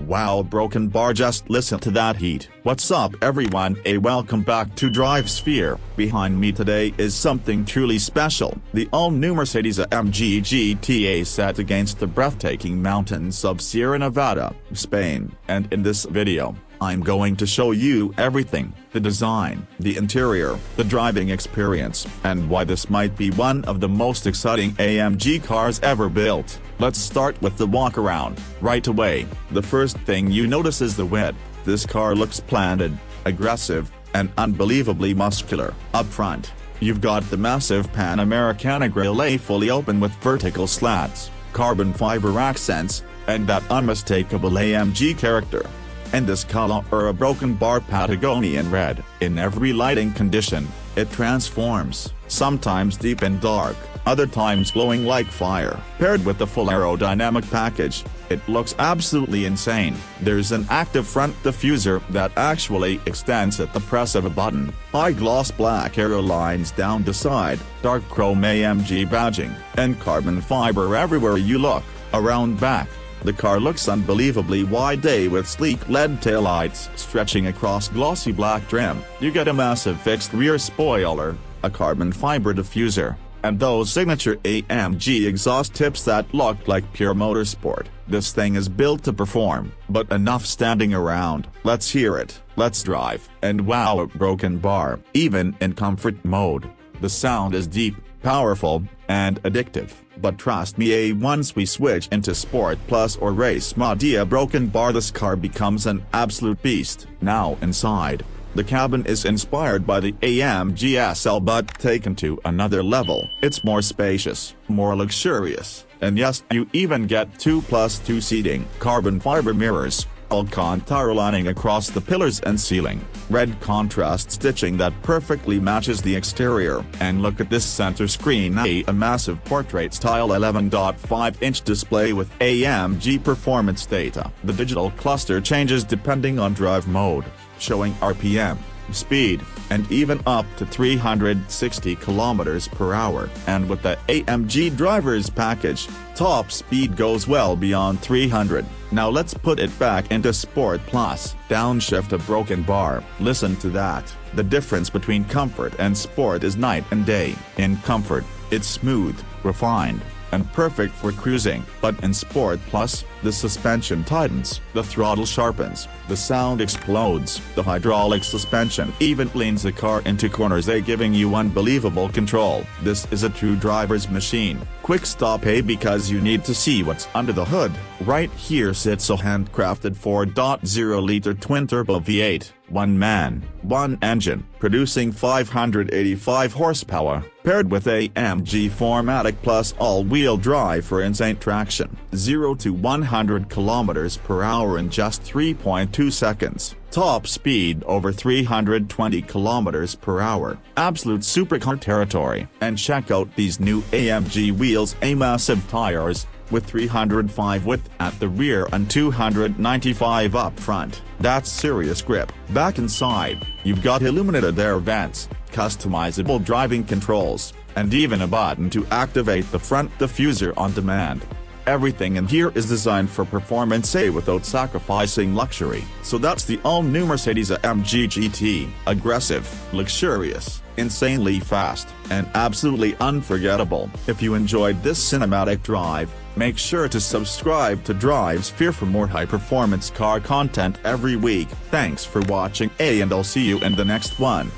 Wow, broken bar, just listen to that heat. What's up everyone, welcome back to DriveSphere. Behind me today is something truly special, the all-new Mercedes-AMG GT set against the breathtaking mountains of Sierra Nevada, Spain. And in this video, I'm going to show you everything: the design, the interior, the driving experience, and why this might be one of the most exciting AMG cars ever built. Let's start with the walk-around. Right away, the first thing you notice is the width. This car looks planted, aggressive, and unbelievably muscular. Up front, you've got the massive Panamericana grille fully open with vertical slats, carbon fiber accents, and that unmistakable AMG character. And this color, a broken bar Patagonian red. In every lighting condition, it transforms, sometimes deep and dark, other times glowing like fire. Paired with the full aerodynamic package, it looks absolutely insane. There's an active front diffuser that actually extends at the press of a button. High-gloss black aero lines down the side, dark chrome AMG badging, and carbon fiber everywhere you look. Around back, the car looks unbelievably wide with sleek LED taillights stretching across glossy black trim. You get a massive fixed rear spoiler, a carbon fiber diffuser, and those signature AMG exhaust tips that look like pure motorsport. This thing is built to perform, but enough standing around. Let's hear it, let's drive. And wow, broken bar. Even in comfort mode, the sound is deep, powerful, and addictive. But trust me, once we switch into Sport Plus or Race mode, broken bar, this car becomes an absolute beast. Now inside, the cabin is inspired by the AMG SL but taken to another level. It's more spacious, more luxurious, and yes, you even get 2+2 seating. Carbon fiber mirrors, Alcantara lining across the pillars and ceiling, red contrast stitching that perfectly matches the exterior. And look at this center screen, a massive portrait-style 11.5-inch display with AMG performance data. The digital cluster changes depending on drive mode, showing RPM, speed, and even up to 360 km/h. And with the AMG drivers package, top speed goes well beyond 300. Now let's put it back into Sport Plus. Downshift a broken bar. Listen to that. The difference between comfort and sport is night and day. In comfort, it's smooth, refined, and perfect for cruising. But in Sport Plus, the suspension tightens, the throttle sharpens, the sound explodes, the hydraulic suspension even leans the car into corners, giving you unbelievable control. This is a true driver's machine. Quick stop because you need to see what's under the hood. Right here sits a handcrafted 4.0-liter twin-turbo V8, one man, one engine, producing 585 horsepower, paired with AMG 4MATIC Plus all-wheel drive for insane traction. 0 to 100 km/h in just 3.2 seconds. Top speed over 320 km/h. Absolute supercar territory. And check out these new AMG wheels, massive tires, with 305 width at the rear and 295 up front. That's serious grip. Back inside, you've got illuminated air vents, customizable driving controls, and even a button to activate the front diffuser on demand. Everything in here is designed for performance without sacrificing luxury. So that's the all-new Mercedes-AMG GT. Aggressive, luxurious, insanely fast, and absolutely unforgettable. If you enjoyed this cinematic drive, make sure to subscribe to DriveSphere for more high-performance car content every week. Thanks for watching, and I'll see you in the next one.